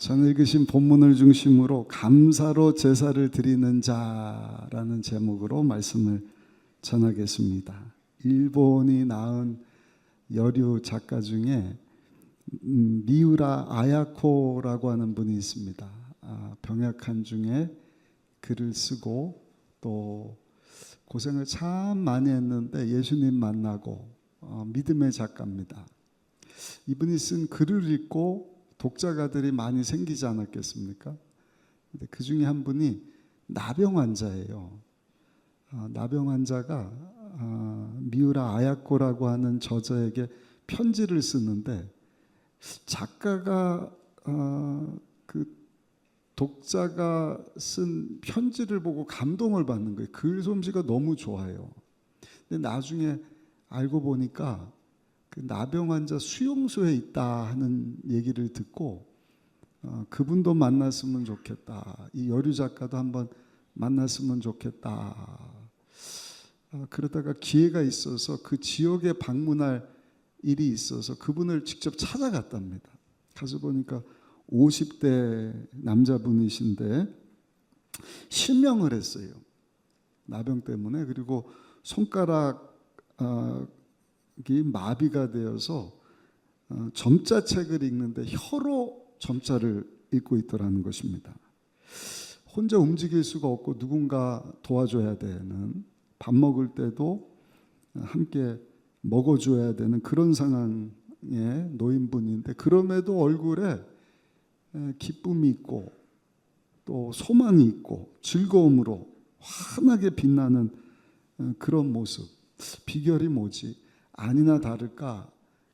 전에 읽으신 본문을 중심으로 감사로 제사를 드리는 자라는 제목으로 말씀을 전하겠습니다. 일본이 낳은 여류 작가 중에 미우라 아야코라고 하는 분이 있습니다. 병약한 중에 글을 쓰고 또 고생을 참 많이 했는데 예수님 만나고 믿음의 작가입니다. 이분이 쓴 글을 읽고 독자가들이 많이 생기지 않았겠습니까? 근데 그 중에 한 분이 나병 환자예요. 나병 환자가 미우라 아야코라고 하는 저자에게 편지를 쓰는데 작가가 그 독자가 쓴 편지를 보고 감동을 받는 거예요. 글 솜씨가 너무 좋아요. 근데 나중에 알고 보니까 그 나병 환자 수용소에 있다 하는 얘기를 듣고 그분도 만났으면 좋겠다. 이 여류 작가도 한번 만났으면 좋겠다. 그러다가 기회가 있어서 그 지역에 방문할 일이 있어서 그분을 직접 찾아갔답니다. 가서 보니까 50대 남자분이신데 실명을 했어요. 나병 때문에. 그리고 손가락이 마비가 되어서 점자책을 읽는데 혀로 점자를 읽고 있더라는 것입니다. 혼자 움직일 수가 없고 누군가 도와줘야 되는, 밥 먹을 때도 함께 먹어줘야 되는 그런 상황의 노인분인데 그럼에도 얼굴에 기쁨이 있고 또 소망이 있고 즐거움으로 환하게 빛나는 그런 모습. 비결이 뭐지? 아니나 다를까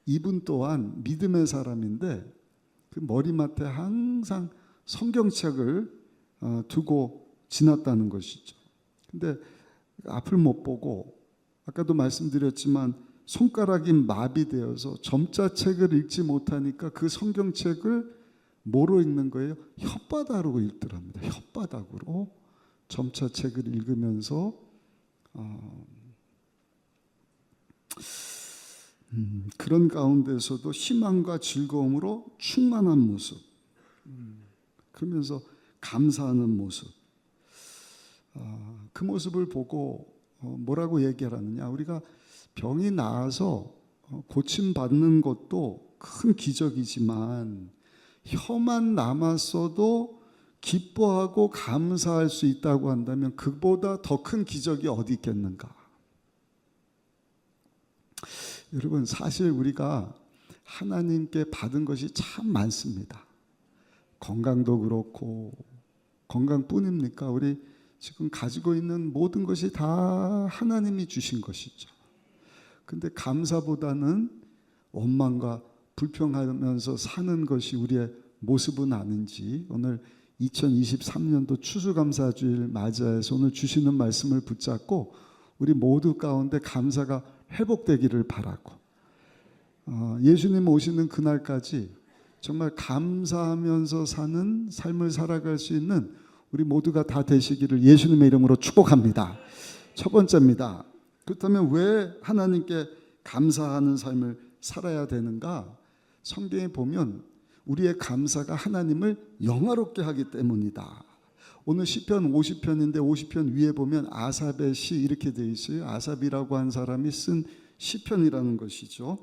이분 또한 믿음의 사람인데 그 머리맡에 항상 성경책을 두고 지났다는 것이죠. 근데 앞을 못 보고 아까도 말씀드렸지만 손가락이 마비되어서 점자책을 읽지 못하니까 그 성경책을 뭐로 읽는 거예요? 혓바닥으로 읽더랍니다. 혓바닥으로 점자책을 읽으면서 그런 가운데서도 희망과 즐거움으로 충만한 모습, 그러면서 감사하는 모습, 그 모습을 보고 뭐라고 얘기하느냐, 우리가 병이 나아서 고침받는 것도 큰 기적이지만 혀만 남았어도 기뻐하고 감사할 수 있다고 한다면 그보다 더 큰 기적이 어디 있겠는가. 여러분, 사실 우리가 하나님께 받은 것이 참 많습니다. 건강도 그렇고, 건강뿐입니까? 우리 지금 가지고 있는 모든 것이 다 하나님이 주신 것이죠. 근데 감사보다는 원망과 불평하면서 사는 것이 우리의 모습은 아닌지, 오늘 2023년도 추수감사주일 맞이해서 오늘 주시는 말씀을 붙잡고 우리 모두 가운데 감사가 회복되기를 바라고, 예수님 오시는 그날까지 정말 감사하면서 사는 삶을 살아갈 수 있는 우리 모두가 다 되시기를 예수님의 이름으로 축복합니다. 첫 번째입니다. 그렇다면 왜 하나님께 감사하는 삶을 살아야 되는가? 성경에 보면 우리의 감사가 하나님을 영화롭게 하기 때문이다. 오늘 시편 50편인데 50편 위에 보면 아삽의 시 이렇게 되어 있어요. 아삽이라고 한 사람이 쓴 시편이라는 것이죠.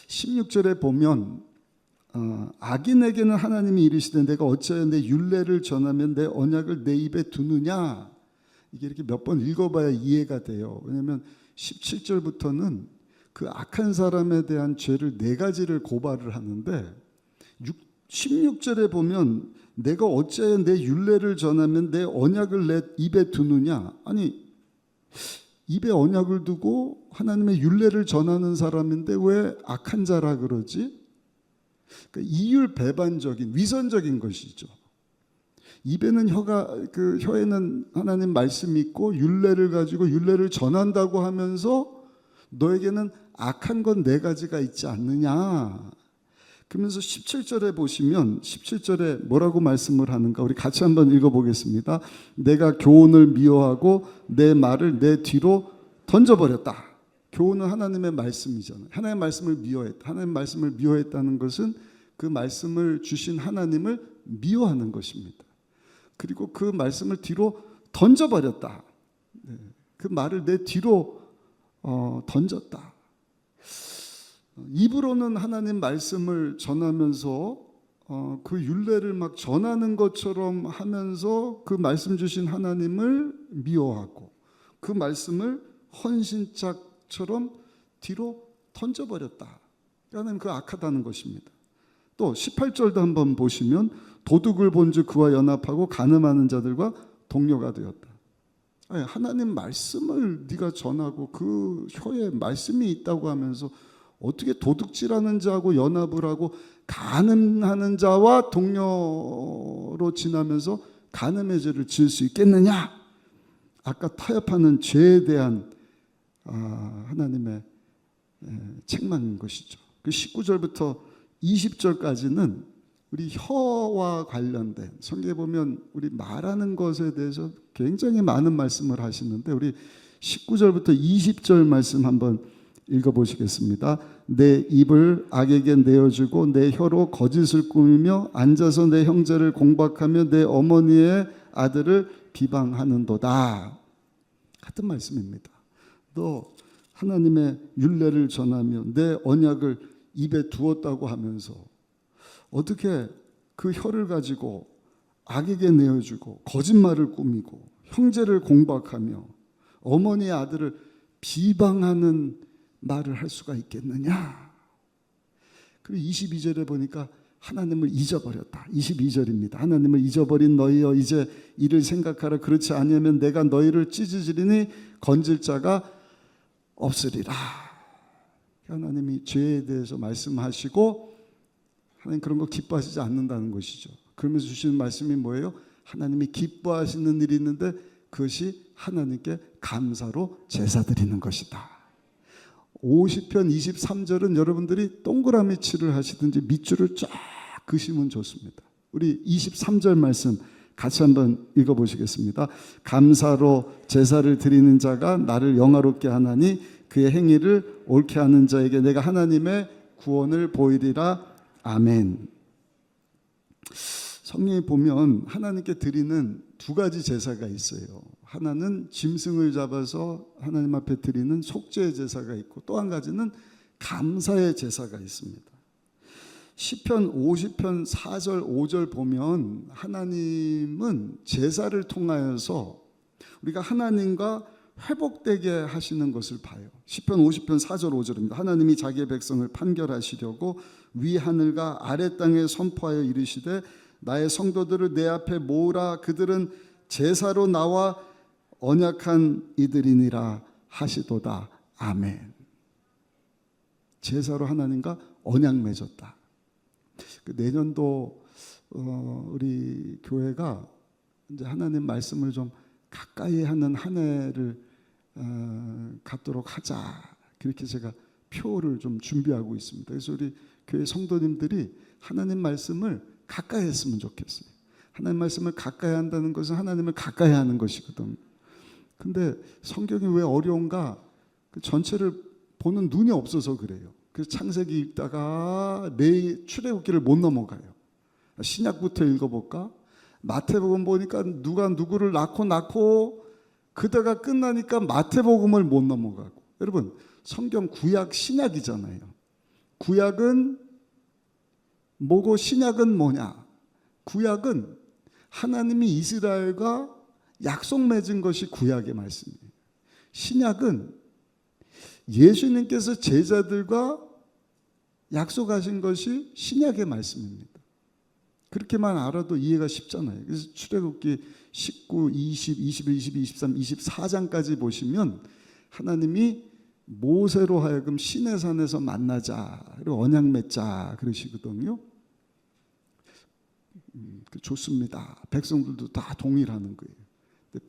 16절에 보면 악인에게는 하나님이 이르시되 내가 어찌하여 내 율례를 전하면 내 언약을 내 입에 두느냐. 이게 이렇게 몇 번 읽어봐야 이해가 돼요. 왜냐하면 17절부터는 그 악한 사람에 대한 죄를 4가지를 고발을 하는데 16절에 보면 내가 어찌하여 내 율례를 전하면 내 언약을 내 입에 두느냐. 아니, 입에 언약을 두고 하나님의 율례를 전하는 사람인데 왜 악한 자라 그러지? 그러니까 이율배반적인 위선적인 것이죠. 입에는 혀에는 하나님 말씀이 있고 율례를 가지고 율례를 전한다고 하면서 너에게는 악한 건 4가지가 있지 않느냐. 그러면서 17절에 보시면 17절에 뭐라고 말씀을 하는가, 우리 같이 한번 읽어보겠습니다. 내가 교훈을 미워하고 내 말을 내 뒤로 던져버렸다. 교훈은 하나님의 말씀이잖아요. 하나님의 말씀을 미워했다. 하나님의 말씀을 미워했다는 것은 그 말씀을 주신 하나님을 미워하는 것입니다. 그리고 그 말씀을 뒤로 던져버렸다. 그 말을 내 뒤로 던졌다. 입으로는 하나님 말씀을 전하면서 그 율례를 막 전하는 것처럼 하면서 그 말씀 주신 하나님을 미워하고 그 말씀을 헌신짝처럼 뒤로 던져버렸다. 하나님 그 악하다는 것입니다. 또 18절도 한번 보시면 도둑을 본즉 그와 연합하고 간음하는 자들과 동료가 되었다. 아니, 하나님 말씀을 네가 전하고 그 혀에 말씀이 있다고 하면서 어떻게 도둑질하는 자하고 연합을 하고 간음하는 자와 동료로 지나면서 간음의 죄를 지을 수 있겠느냐? 아까 타협하는 죄에 대한 하나님의 책망인 것이죠. 그 19절부터 20절까지는 우리 혀와 관련된, 성경에 보면 우리 말하는 것에 대해서 굉장히 많은 말씀을 하시는데 우리 19절부터 20절 말씀 한번 읽어보시겠습니다. 내 입을 악에게 내어주고 내 혀로 거짓을 꾸미며 앉아서 내 형제를 공박하며 내 어머니의 아들을 비방하는도다. 같은 말씀입니다. 너 하나님의 율례를 전하며 내 언약을 입에 두었다고 하면서 어떻게 그 혀를 가지고 악에게 내어주고 거짓말을 꾸미고 형제를 공박하며 어머니의 아들을 비방하는 말을 할 수가 있겠느냐? 그리고 22절에 보니까 하나님을 잊어버렸다. 22절입니다. 하나님을 잊어버린 너희여 이제 이를 생각하라. 그렇지 아니하면 내가 너희를 찢으리니 건질 자가 없으리라. 하나님이 죄에 대해서 말씀하시고 하나님 그런 거 기뻐하시지 않는다는 것이죠. 그러면서 주시는 말씀이 뭐예요? 하나님이 기뻐하시는 일이 있는데 그것이 하나님께 감사로 제사 드리는 것이다. 50편 23절은 여러분들이 동그라미 칠을 하시든지 밑줄을 쫙 그시면 좋습니다. 우리 23절 말씀 같이 한번 읽어보시겠습니다. 감사로 제사를 드리는 자가 나를 영화롭게 하나니 그의 행위를 옳게 하는 자에게 내가 하나님의 구원을 보이리라. 아멘. 성경에 보면 하나님께 드리는 두 가지 제사가 있어요. 하나는 짐승을 잡아서 하나님 앞에 드리는 속죄의 제사가 있고 또 한 가지는 감사의 제사가 있습니다. 시편 50편 4절 5절 보면 하나님은 제사를 통하여서 우리가 하나님과 회복되게 하시는 것을 봐요. 시편 50편 4절 5절입니다. 하나님이 자기의 백성을 판결하시려고 위 하늘과 아래 땅에 선포하여 이르시되 나의 성도들을 내 앞에 모으라. 그들은 제사로 나와 언약한 이들이니라 하시도다. 아멘. 제사로 하나님과 언약 맺었다. 내년도 우리 교회가 이제 하나님 말씀을 좀 가까이 하는 한 해를 갖도록 하자. 그렇게 제가 표를 좀 준비하고 있습니다. 그래서 우리 교회 성도님들이 하나님 말씀을 가까이 했으면 좋겠어요. 하나님 말씀을 가까이 한다는 것은 하나님을 가까이 하는 것이거든. 근데 성경이 왜 어려운가? 그 전체를 보는 눈이 없어서 그래요. 그래서 창세기 읽다가 내 출애굽기를 못 넘어가요. 신약부터 읽어볼까? 마태복음 보니까 누가 누구를 낳고 그다가 끝나니까 마태복음을 못 넘어가고. 여러분 성경 구약 신약이잖아요. 구약은 뭐고 신약은 뭐냐? 구약은 하나님이 이스라엘과 약속 맺은 것이 구약의 말씀이에요. 신약은 예수님께서 제자들과 약속하신 것이 신약의 말씀입니다. 그렇게만 알아도 이해가 쉽잖아요. 그래서 출애굽기 19, 20, 21, 22, 23, 24장까지 보시면 하나님이 모세로 하여금 시내산에서 만나자, 그리고 언약 맺자 그러시거든요. 좋습니다. 백성들도 다 동일하는 거예요.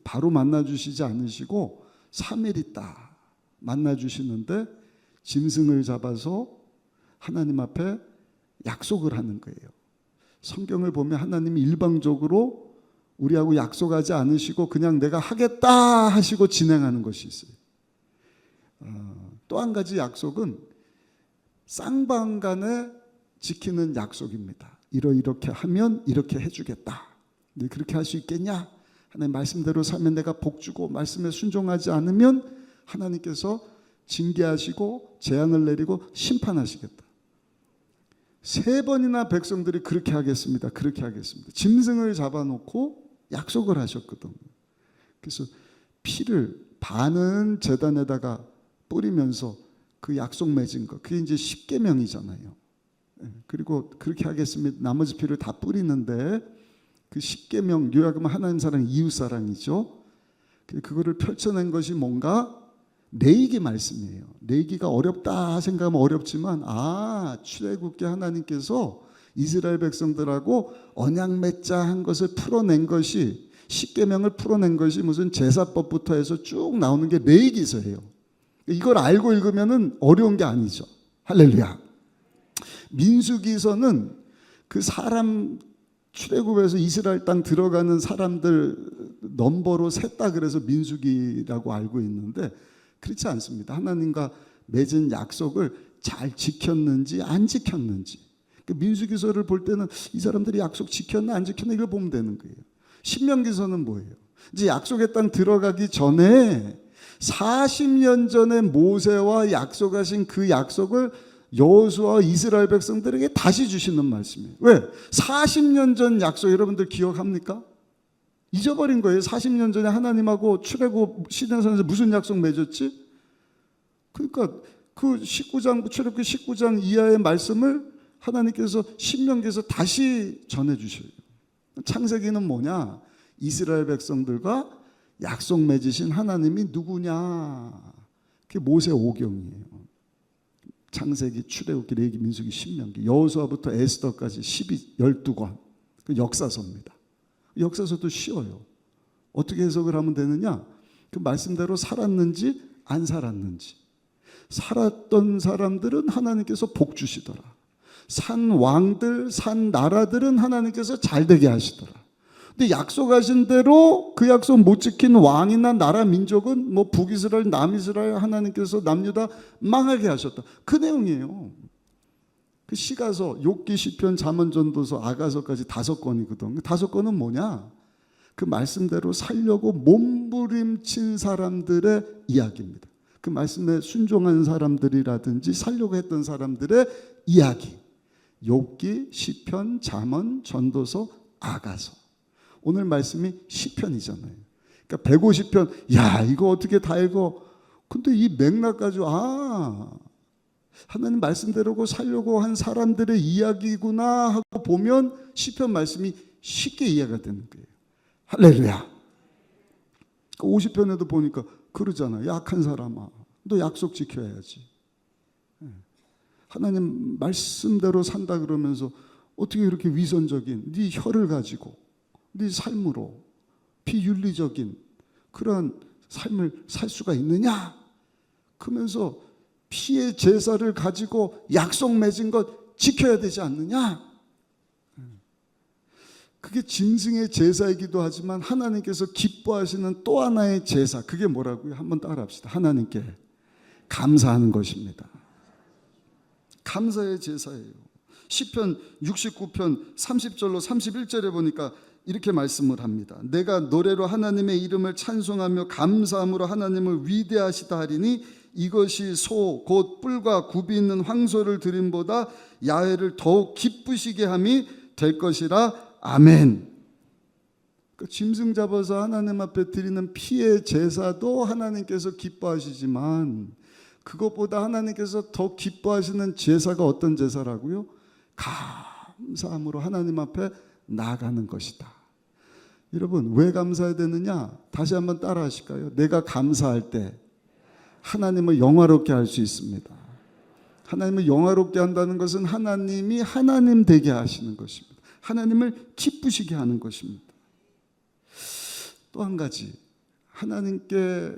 바로 만나주시지 않으시고 3일 있다 만나주시는데 짐승을 잡아서 하나님 앞에 약속을 하는 거예요. 성경을 보면 하나님이 일방적으로 우리하고 약속하지 않으시고 그냥 내가 하겠다 하시고 진행하는 것이 있어요. 또 한 가지 약속은 쌍방간에 지키는 약속입니다. 이렇게 하면 이렇게 해주겠다. 네, 그렇게 할 수 있겠냐? 하나님 말씀대로 살면 내가 복 주고, 말씀에 순종하지 않으면 하나님께서 징계하시고 재앙을 내리고 심판하시겠다. 3번이나 백성들이 그렇게 하겠습니다. 그렇게 하겠습니다. 짐승을 잡아놓고 약속을 하셨거든요. 그래서 피를 반은 제단에다가 뿌리면서 그 약속 맺은 거, 그게 이제 십계명이잖아요. 그리고 그렇게 하겠습니다. 나머지 피를 다 뿌리는데 그 십계명, 요약하면 하나님 사랑, 이웃 사랑이죠. 그거를 펼쳐낸 것이 뭔가 레위기 말씀이에요. 레위기가 어렵다 생각하면 어렵지만, 출애굽기 하나님께서 이스라엘 백성들하고 언약 맺자 한 것을 풀어낸 것이, 십계명을 풀어낸 것이 무슨 제사법부터 해서 쭉 나오는 게 레위기서예요. 이걸 알고 읽으면 어려운 게 아니죠. 할렐루야. 민수기서는 그 사람, 출애굽에서 이스라엘 땅 들어가는 사람들 넘버로 셌다 그래서 민수기라고 알고 있는데, 그렇지 않습니다. 하나님과 맺은 약속을 잘 지켰는지 안 지켰는지, 민수기서를 볼 때는 이 사람들이 약속 지켰나 안 지켰나 이걸 보면 되는 거예요. 신명기서는 뭐예요? 이제 약속의 땅 들어가기 전에 40년 전에 모세와 약속하신 그 약속을 여호수아와 이스라엘 백성들에게 다시 주시는 말씀이에요. 왜? 40년 전 약속 여러분들 기억합니까? 잊어버린 거예요. 40년 전에 하나님하고 출애굽 시내산에서 무슨 약속 맺었지? 그러니까 그 19장, 출애굽기 19장 이하의 말씀을 하나님께서 신명기에서 다시 전해주셔요. 창세기는 뭐냐? 이스라엘 백성들과 약속 맺으신 하나님이 누구냐? 그게 모세 오경이에요. 창세기, 출애굽기, 레위기, 민수기, 신명기, 여호수아부터 에스더까지 12권, 그 역사서입니다. 역사서도 쉬워요. 어떻게 해석을 하면 되느냐? 그 말씀대로 살았는지 안 살았는지. 살았던 사람들은 하나님께서 복 주시더라. 산 왕들, 산 나라들은 하나님께서 잘 되게 하시더라. 근데 약속하신 대로 그 약속 못 지킨 왕이나 나라 민족은 뭐 북이스라엘, 남이스라엘 하나님께서 남유다 망하게 하셨다. 그 내용이에요. 그 시가서, 욥기, 시편, 잠언, 전도서, 아가서까지 5권이거든. 5권은 뭐냐? 그 말씀대로 살려고 몸부림친 사람들의 이야기입니다. 그 말씀에 순종한 사람들이라든지 살려고 했던 사람들의 이야기. 욥기, 시편, 잠언, 전도서, 아가서. 오늘 말씀이 시편이잖아요. 그러니까 150편, 야 이거 어떻게 다 읽어? 근데 이 맥락 가지고 하나님 말씀대로 살려고 한 사람들의 이야기구나 하고 보면 시편 말씀이 쉽게 이해가 되는 거예요. 할렐루야. 50편에도 보니까 그러잖아. 약한 사람아, 너 약속 지켜야지. 하나님 말씀대로 산다 그러면서 어떻게 이렇게 위선적인 네 혀를 가지고 네 삶으로 비윤리적인 그런 삶을 살 수가 있느냐? 그러면서 피의 제사를 가지고 약속 맺은 것 지켜야 되지 않느냐? 그게 짐승의 제사이기도 하지만 하나님께서 기뻐하시는 또 하나의 제사, 그게 뭐라고요? 한번 따라합시다. 하나님께 감사하는 것입니다. 감사의 제사예요. 시편 69편 30절로 31절에 보니까 이렇게 말씀을 합니다. 내가 노래로 하나님의 이름을 찬송하며 감사함으로 하나님을 위대하시다 하리니 이것이 소 곧 뿔과 굽이 있는 황소를 드림보다 야훼를 더욱 기쁘시게 함이 될 것이라. 아멘. 짐승 잡아서 하나님 앞에 드리는 피의 제사도 하나님께서 기뻐하시지만 그것보다 하나님께서 더 기뻐하시는 제사가 어떤 제사라고요? 감사함으로 하나님 앞에 나아가는 것이다. 여러분 왜 감사해야 되느냐? 다시 한번 따라 하실까요? 내가 감사할 때 하나님을 영화롭게 할 수 있습니다. 하나님을 영화롭게 한다는 것은 하나님이 하나님 되게 하시는 것입니다. 하나님을 기쁘시게 하는 것입니다. 또 한 가지, 하나님께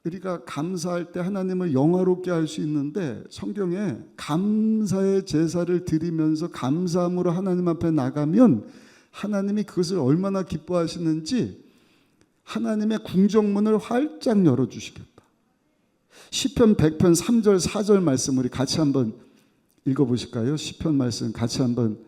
우리가 감사할 때 하나님을 영화롭게 할 수 있는데 성경에 감사의 제사를 드리면서 감사함으로 하나님 앞에 나가면 하나님이 그것을 얼마나 기뻐하시는지 하나님의 궁정문을 활짝 열어주시겠다. 시편 100편 3절 4절 말씀 우리 같이 한번 읽어보실까요? 시편 말씀 같이 한번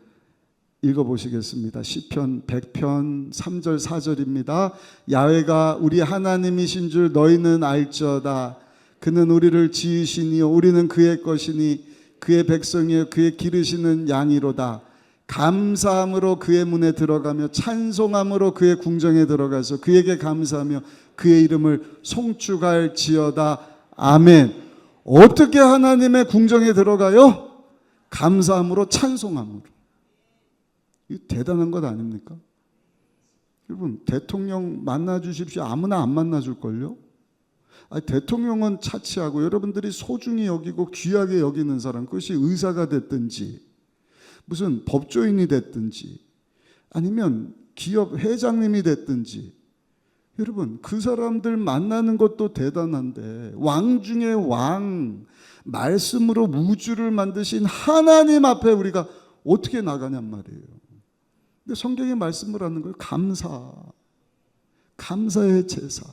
읽어보시겠습니다. 시편 100편 3절 4절입니다. 야훼가 우리 하나님이신 줄 너희는 알지어다. 그는 우리를 지으시니요 우리는 그의 것이니 그의 백성이요 그의 기르시는 양이로다. 감사함으로 그의 문에 들어가며 찬송함으로 그의 궁정에 들어가서 그에게 감사하며 그의 이름을 송축할지어다. 아멘. 어떻게 하나님의 궁정에 들어가요? 감사함으로 찬송함으로. 이거 대단한 것 아닙니까? 여러분 대통령 만나주십시오. 아무나 안 만나줄걸요? 아니, 대통령은 차치하고 여러분들이 소중히 여기고 귀하게 여기는 사람, 그것이 의사가 됐든지 무슨 법조인이 됐든지 아니면 기업 회장님이 됐든지, 여러분 그 사람들 만나는 것도 대단한데 왕 중에 왕, 말씀으로 우주를 만드신 하나님 앞에 우리가 어떻게 나가냔 말이에요. 근데 성경에 말씀을 하는 거예요. 감사의 제사.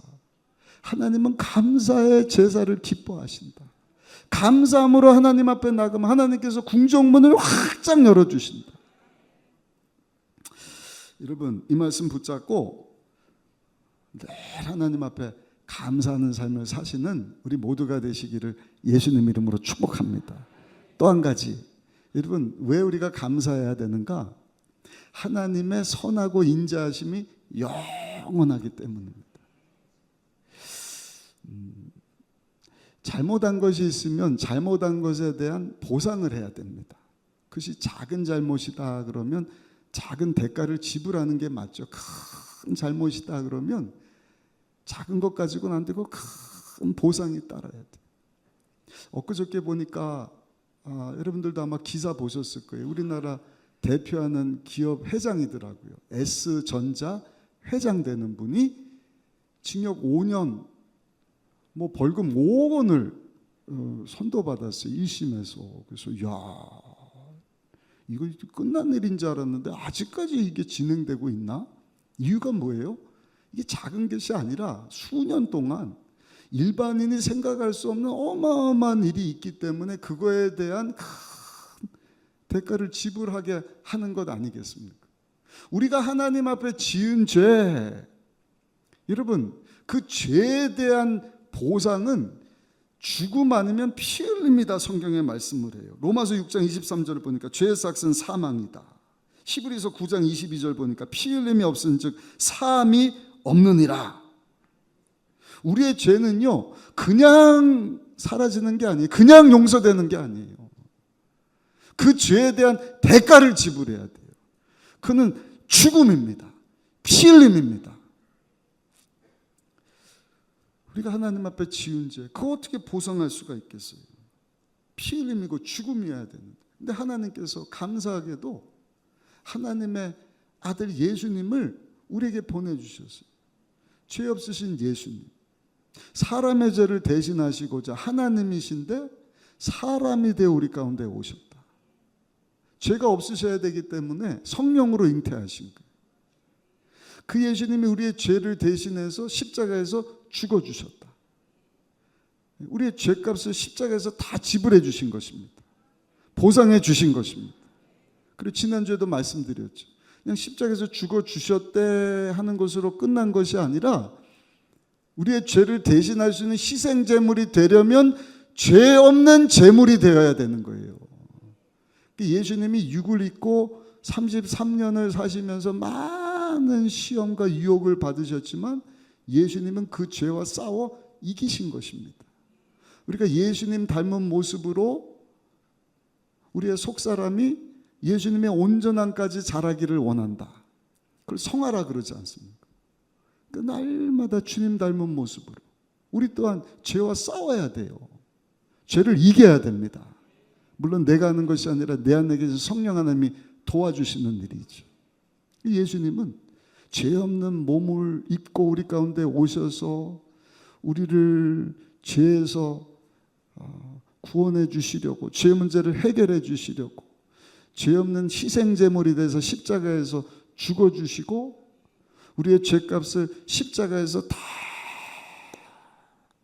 하나님은 감사의 제사를 기뻐하신다. 감사함으로 하나님 앞에 나가면 하나님께서 궁정문을 확장 열어주신다. 여러분 이 말씀 붙잡고 늘 하나님 앞에 감사하는 삶을 사시는 우리 모두가 되시기를 예수님 이름으로 축복합니다. 또 한 가지, 여러분 왜 우리가 감사해야 되는가? 하나님의 선하고 인자하심이 영원하기 때문입니다. 잘못한 것이 있으면 잘못한 것에 대한 보상을 해야 됩니다. 그것이 작은 잘못이다 그러면 작은 대가를 지불하는 게 맞죠. 큰 잘못이다 그러면 작은 것 가지고는 안 되고 큰 보상이 따라야 돼요. 엊그저께 보니까 여러분들도 아마 기사 보셨을 거예요. 우리나라 대표하는 기업 회장이더라고요. S전자 회장 되는 분이 징역 5년 벌금 5억 원을 선고받았어요. 1심에서. 그래서 이거 끝난 일인 줄 알았는데 아직까지 이게 진행되고 있나? 이유가 뭐예요? 이게 작은 것이 아니라 수년 동안 일반인이 생각할 수 없는 어마어마한 일이 있기 때문에 그거에 대한 큰 대가를 지불하게 하는 것 아니겠습니까? 우리가 하나님 앞에 지은 죄, 여러분 그 죄에 대한 보상은 죽음 아니면 피 흘림이다. 성경에 말씀을 해요. 로마서 6장 23절을 보니까 죄의 삭은 사망이다. 히브리서 9장 22절 보니까 피 흘림이 없은 즉 사함이 없느니라. 우리의 죄는요 그냥 사라지는 게 아니에요. 그냥 용서되는 게 아니에요. 그 죄에 대한 대가를 지불해야 돼요. 그는 죽음입니다. 피 흘림입니다. 우리가 하나님 앞에 지은 죄, 그거 어떻게 보상할 수가 있겠어요? 피 흘림이고 죽음이어야 되는데. 근데 하나님께서 감사하게도 하나님의 아들 예수님을 우리에게 보내주셨어요. 죄 없으신 예수님. 사람의 죄를 대신하시고자 하나님이신데 사람이 되어 우리 가운데 오셨다. 죄가 없으셔야 되기 때문에 성령으로 잉태하신 거예요. 그 예수님이 우리의 죄를 대신해서 십자가에서 죽어주셨다. 우리의 죄값을 십자가에서 다 지불해 주신 것입니다. 보상해 주신 것입니다. 그리고 지난주에도 말씀드렸죠. 그냥 십자가에서 죽어주셨대 하는 것으로 끝난 것이 아니라 우리의 죄를 대신할 수 있는 희생제물이 되려면 죄 없는 제물이 되어야 되는 거예요. 예수님이 육을 입고 33년을 사시면서 많은 시험과 유혹을 받으셨지만 예수님은 그 죄와 싸워 이기신 것입니다. 우리가 예수님 닮은 모습으로 우리의 속사람이 예수님의 온전함까지 자라기를 원한다. 그걸 성화라 그러지 않습니까? 그 날마다 주님 닮은 모습으로 우리 또한 죄와 싸워야 돼요. 죄를 이겨야 됩니다. 물론 내가 하는 것이 아니라 내 안에 계신 성령 하나님이 도와주시는 일이죠. 예수님은 죄 없는 몸을 입고 우리 가운데 오셔서 우리를 죄에서 구원해 주시려고, 죄 문제를 해결해 주시려고 죄 없는 희생제물이 돼서 십자가에서 죽어주시고 우리의 죄값을 십자가에서 다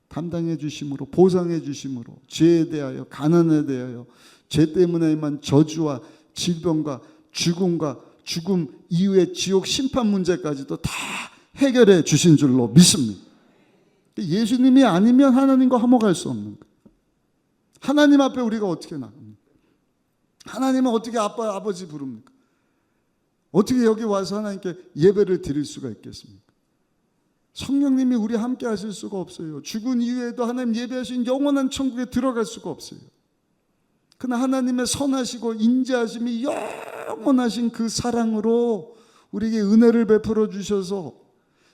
담당해 주심으로, 보상해 주심으로 죄에 대하여, 가난에 대하여, 죄 때문에만 저주와 질병과 죽음과 죽음 이후의 지옥 심판 문제까지도 다 해결해 주신 줄로 믿습니다. 예수님이 아니면 하나님과 화목할 수 없는 거예요. 하나님 앞에 우리가 어떻게 나갑니까? 하나님은 어떻게 아빠, 아버지 부릅니까? 어떻게 여기 와서 하나님께 예배를 드릴 수가 있겠습니까? 성령님이 우리 함께 하실 수가 없어요. 죽은 이후에도 하나님 예배하신 영원한 천국에 들어갈 수가 없어요. 그러나 하나님의 선하시고 인자하심이 영원하신 그 사랑으로 우리에게 은혜를 베풀어 주셔서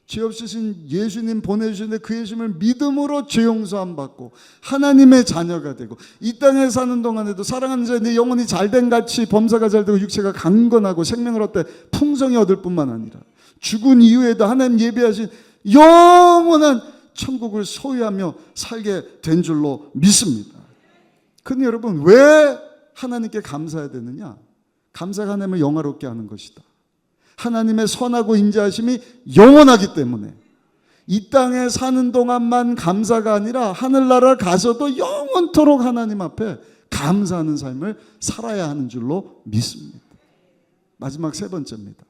죄 없으신 예수님 보내주셨는데 그 예수님을 믿음으로 죄 용서함 받고 하나님의 자녀가 되고 이 땅에 사는 동안에도 사랑하는 자의 내 영혼이 잘된 같이 범사가 잘되고 육체가 강건하고 생명을 얻되 풍성히 얻을 뿐만 아니라 죽은 이후에도 하나님 예배하신 영원한 천국을 소유하며 살게 된 줄로 믿습니다. 근데 여러분, 왜 하나님께 감사해야 되느냐? 감사가 하나님을 영화롭게 하는 것이다. 하나님의 선하고 인자하심이 영원하기 때문에 이 땅에 사는 동안만 감사가 아니라 하늘나라 가서도 영원토록 하나님 앞에 감사하는 삶을 살아야 하는 줄로 믿습니다. 마지막 세 번째입니다.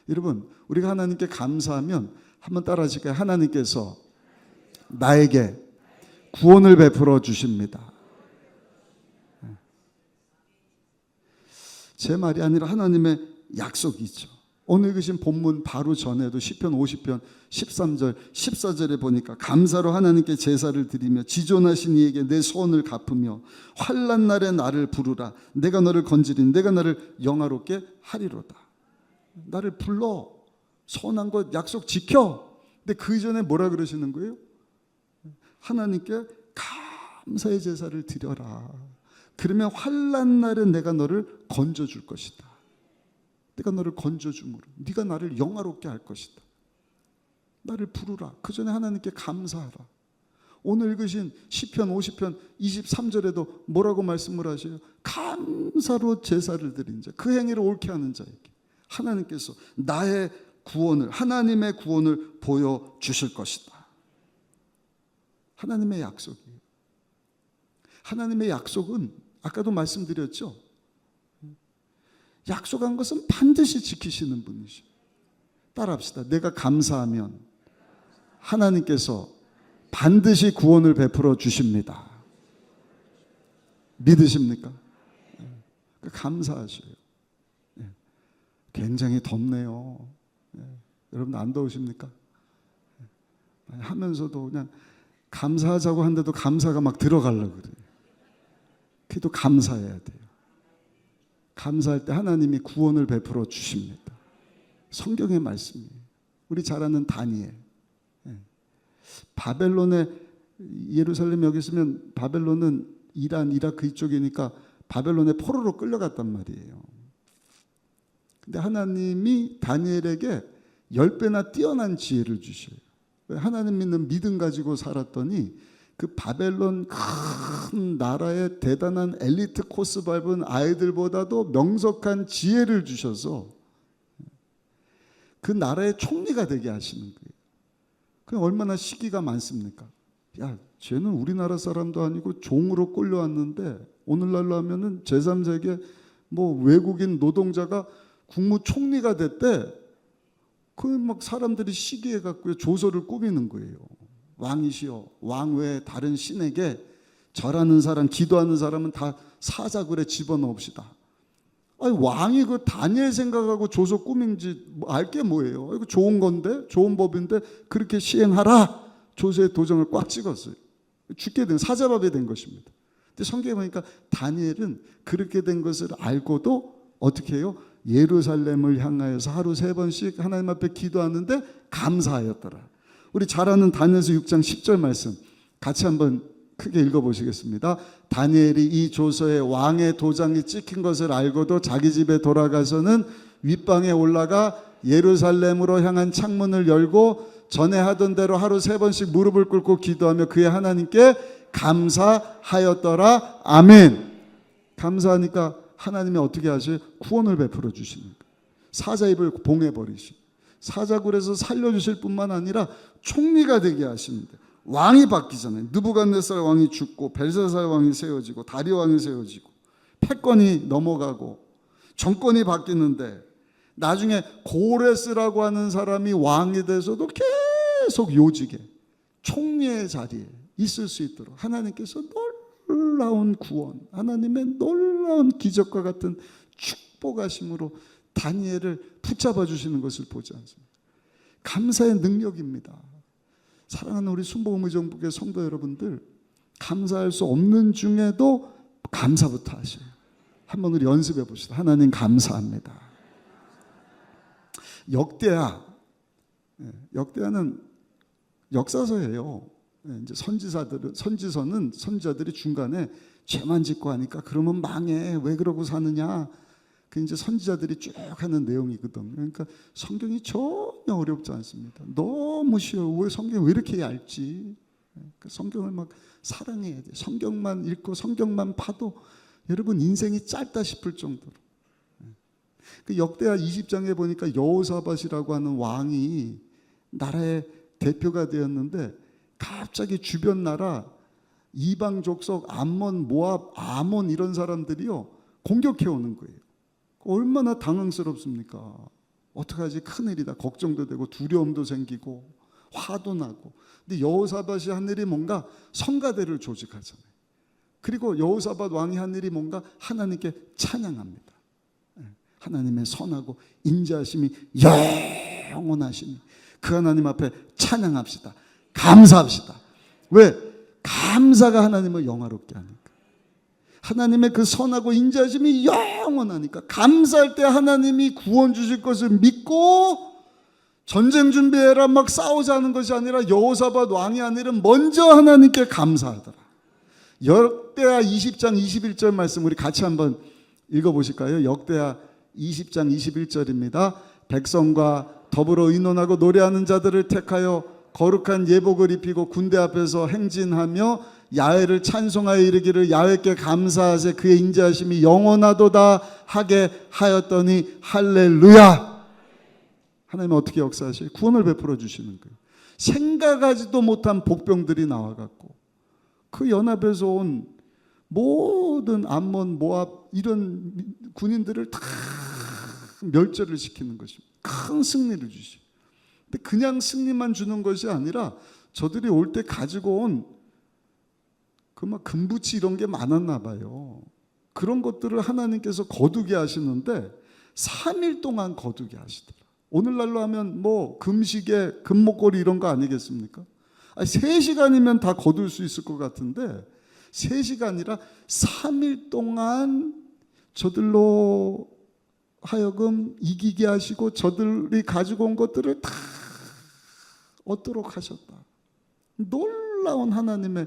여러분, 우리가 하나님께 감사하면 한번 따라 하실까요? 하나님께서 나에게 구원을 베풀어 주십니다. 제 말이 아니라 하나님의 약속이죠. 오늘 읽으신 본문 바로 전에도 시편 50편 13절 14절에 보니까 감사로 하나님께 제사를 드리며 지존하신 이에게 내 소원을 갚으며 환난 날에 나를 부르라. 내가 너를 건지리니 내가 나를 영화롭게 하리로다. 나를 불러. 소원한 것 약속 지켜. 근데 그 이전에 뭐라 그러시는 거예요? 하나님께 감사의 제사를 드려라. 그러면 환난 날에 내가 너를 건져줄 것이다. 내가 너를 건져줌으로 네가 나를 영화롭게 할 것이다. 나를 부르라. 그 전에 하나님께 감사하라. 오늘 읽으신 시편 50편 23절에도 뭐라고 말씀을 하셔요? 감사로 제사를 드린 자, 그 행위를 옳게 하는 자에게 하나님께서 나의 구원을, 하나님의 구원을 보여주실 것이다. 하나님의 약속이에요. 하나님의 약속은 아까도 말씀드렸죠. 약속한 것은 반드시 지키시는 분이시오. 따라합시다. 내가 감사하면 하나님께서 반드시 구원을 베풀어 주십니다. 믿으십니까? 감사하셔요. 굉장히 덥네요. 여러분 안 더우십니까? 하면서도 그냥 감사하자고 하는데도 감사가 막 들어가려고 그래요. 그래도 감사해야 돼요. 감사할 때 하나님이 구원을 베풀어 주십니다. 성경의 말씀이에요. 우리 잘 아는 다니엘. 바벨론에, 예루살렘 여기 있으면 바벨론은 이란, 이라크 이쪽이니까 바벨론에 포로로 끌려갔단 말이에요. 근데 하나님이 다니엘에게 10배나 뛰어난 지혜를 주셔요. 하나님 믿는 믿음 가지고 살았더니 그 바벨론 큰 나라의 대단한 엘리트 코스 밟은 아이들보다도 명석한 지혜를 주셔서 그 나라의 총리가 되게 하시는 거예요. 그럼 얼마나 시기가 많습니까? 야, 쟤는 우리나라 사람도 아니고 종으로 끌려왔는데 오늘날로 하면은 제3세계 뭐 외국인 노동자가 국무총리가 됐대. 그 막 사람들이 시기해 갖고 조서를 꾸미는 거예요. 왕이시여, 왕 외에 다른 신에게 절하는 사람, 기도하는 사람은 다 사자굴에 집어넣읍시다. 아니, 왕이 그 다니엘 생각하고 조서 꾸민지 알게 뭐예요? 이거 좋은 건데, 좋은 법인데 그렇게 시행하라. 조서에 도장을 꽉 찍었어요. 죽게 된 사자밥이 된 것입니다. 근데 성경에 보니까 다니엘은 그렇게 된 것을 알고도 어떻게 해요? 예루살렘을 향하여서 하루 3번씩 하나님 앞에 기도하는데 감사하였더라. 우리 잘 아는 다니엘서 6장 10절 말씀 같이 한번 크게 읽어보시겠습니다. 다니엘이 이 조서에 왕의 도장이 찍힌 것을 알고도 자기 집에 돌아가서는 윗방에 올라가 예루살렘으로 향한 창문을 열고 전에 하던 대로 하루 3번씩 무릎을 꿇고 기도하며 그의 하나님께 감사하였더라. 아멘. 감사하니까 하나님이 어떻게 하셔요? 구원을 베풀어 주시는 거예요. 사자 입을 봉해버리시고 사자굴에서 살려주실 뿐만 아니라 총리가 되게 하시는데 왕이 바뀌잖아요. 느부갓네살 왕이 죽고 벨사살 왕이 세워지고 다리오 왕이 세워지고 패권이 넘어가고 정권이 바뀌는데 나중에 고레스라고 하는 사람이 왕이 돼서도 계속 요직에 총리의 자리에 있을 수 있도록 하나님께서 놀라운 구원, 하나님의 놀라운 기적과 같은 축복하심으로 다니엘을 붙잡아 주시는 것을 보지 않습니까? 감사의 능력입니다. 사랑하는 우리 순복음의정부의 성도 여러분들, 감사할 수 없는 중에도 감사부터 하셔요. 한번 우리 연습해 봅시다. 하나님 감사합니다. 역대하는 역사서예요. 이제 선지서는 선지자들이 중간에 죄만 짓고 하니까 그러면 망해. 왜 그러고 사느냐. 그 이제 선지자들이 쭉 하는 내용이거든. 그러니까 성경이 전혀 어렵지 않습니다. 너무 쉬워요. 왜 성경이 왜 이렇게 얇지? 그러니까 성경을 막 사랑해야 돼. 성경만 읽고 성경만 봐도 여러분 인생이 짧다 싶을 정도로. 그 역대하 20장에 보니까 여호사밧이라고 하는 왕이 나라의 대표가 되었는데 갑자기 주변 나라 이방 족속 암몬, 모압, 아몬 이런 사람들이요 공격해 오는 거예요. 얼마나 당황스럽습니까? 어떡하지? 큰일이다. 걱정도 되고 두려움도 생기고 화도 나고. 근데 여호사밧이 한 일이 뭔가 성가대를 조직하잖아요. 그리고 여호사밧 왕이 한 일이 뭔가 하나님께 찬양합니다. 하나님의 선하고 인자하심이 영원하시니 그 하나님 앞에 찬양합시다. 감사합시다. 왜? 감사가 하나님을 영화롭게 하니까. 하나님의 그 선하고 인자하심이 영원하니까 감사할 때 하나님이 구원 주실 것을 믿고 전쟁 준비해라 막 싸우자는 것이 아니라 여호사밧 왕이 한 일은 먼저 하나님께 감사하더라. 역대하 20장 21절 말씀 우리 같이 한번 읽어보실까요? 역대하 20장 21절입니다. 백성과 더불어 의논하고 노래하는 자들을 택하여 거룩한 예복을 입히고 군대 앞에서 행진하며 야훼를 찬송하여 이르기를 야훼께 감사하세 그의 인자하심이 영원하도다 하게 하였더니 할렐루야. 하나님은 어떻게 역사하셔요? 구원을 베풀어 주시는 거예요. 생각하지도 못한 복병들이 나와갖고 그 연합에서 온 모든 암몬, 모압 이런 군인들을 다 멸절을 시키는 것입니다. 큰 승리를 주시고. 근데 그냥 승리만 주는 것이 아니라 저들이 올 때 가지고 온 그 막 금부치 이런 게 많았나 봐요. 그런 것들을 하나님께서 거두게 하시는데 3일 동안 거두게 하시더라. 오늘날로 하면 뭐 금시계, 금목걸이 이런 거 아니겠습니까? 3시간이면 다 거둘 수 있을 것 같은데 3시간이라 3일 동안 저들로 하여금 이기게 하시고 저들이 가지고 온 것들을 다 얻도록 하셨다. 놀라운 하나님의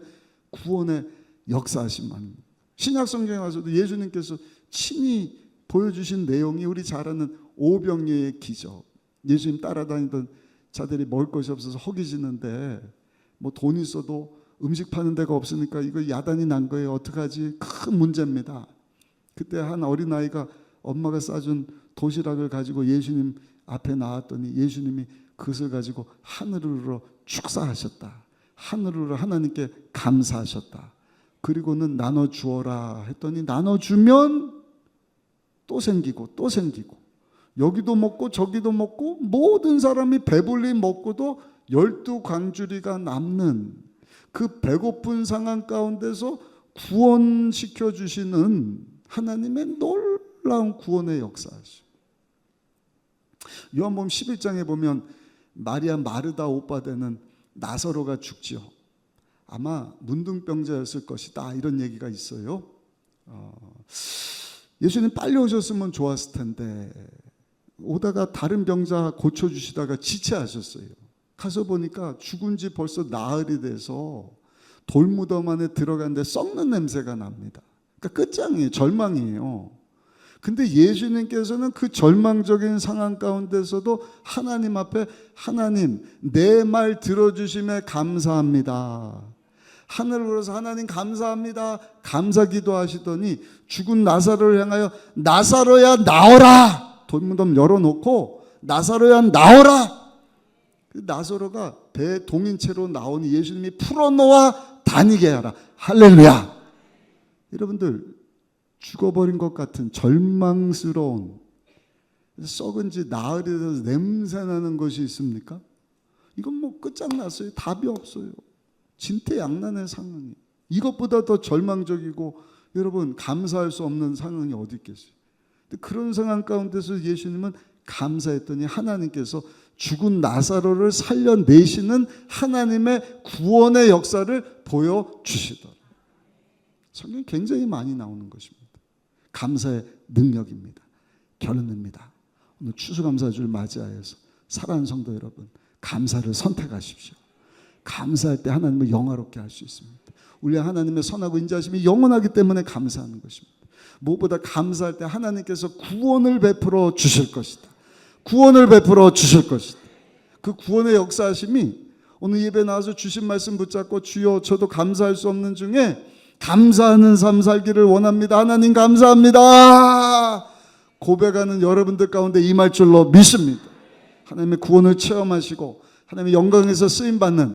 구원의 역사하심만. 신약 성경에 와서도 예수님께서 친히 보여주신 내용이 우리 잘 아는 오병이어의 기적. 예수님 따라다니던 자들이 먹을 것이 없어서 허기지는데 뭐 돈 있어도 음식 파는 데가 없으니까 이거 야단이 난 거예요. 어떡하지? 큰 문제입니다. 그때 한 어린아이가 엄마가 싸준 도시락을 가지고 예수님 앞에 나왔더니 예수님이 그것을 가지고 하늘으로 축사하셨다. 하늘으로 하나님께 감사하셨다. 그리고는 나눠주어라 했더니 나눠주면 또 생기고 또 생기고 여기도 먹고 저기도 먹고 모든 사람이 배불리 먹고도 12광주리가 남는 그 배고픈 상황 가운데서 구원시켜 주시는 하나님의 놀라운 구원의 역사죠. 요한복음 11장에 보면 마리아 마르다 오빠 되는 나사로가 죽지요. 아마 문둥병자였을 것이다 이런 얘기가 있어요. 예수님 빨리 오셨으면 좋았을 텐데 오다가 다른 병자 고쳐주시다가 지체하셨어요. 가서 보니까 죽은 지 벌써 나흘이 돼서 돌무덤 안에 들어갔는데 썩는 냄새가 납니다. 그러니까 끝장이에요. 절망이에요. 근데 예수님께서는 그 절망적인 상황 가운데서도 하나님 앞에 하나님 내 말 들어주심에 감사합니다. 하늘로서 하나님 감사합니다. 감사 기도하시더니 죽은 나사로를 향하여 나사로야 나오라. 돌무덤 열어놓고 나사로야 나오라. 나사로가 배 동인채로 나오니 예수님이 풀어놓아 다니게 하라. 할렐루야. 여러분들 죽어버린 것 같은 절망스러운 썩은지 나흘이 돼서 냄새나는 것이 있습니까? 이건 뭐 끝장났어요. 답이 없어요. 진퇴양난의 상황이. 이것보다 더 절망적이고 여러분 감사할 수 없는 상황이 어디 있겠어요. 근데 그런 상황 가운데서 예수님은 감사했더니 하나님께서 죽은 나사로를 살려내시는 하나님의 구원의 역사를 보여주시더라. 성경이 굉장히 많이 나오는 것입니다. 감사의 능력입니다. 결론입니다. 오늘 추수감사주를 맞이하여서 사랑하는 성도 여러분, 감사를 선택하십시오. 감사할 때 하나님을 영화롭게 할 수 있습니다. 우리 하나님의 선하고 인자하심이 영원하기 때문에 감사하는 것입니다. 무엇보다 감사할 때 하나님께서 구원을 베풀어 주실 것이다. 구원을 베풀어 주실 것이다. 그 구원의 역사하심이 오늘 예배 나와서 주신 말씀 붙잡고 주여 저도 감사할 수 없는 중에 감사하는 삶 살기를 원합니다. 하나님 감사합니다. 고백하는 여러분들 가운데 임할 줄로 믿습니다. 하나님의 구원을 체험하시고 하나님의 영광에서 쓰임받는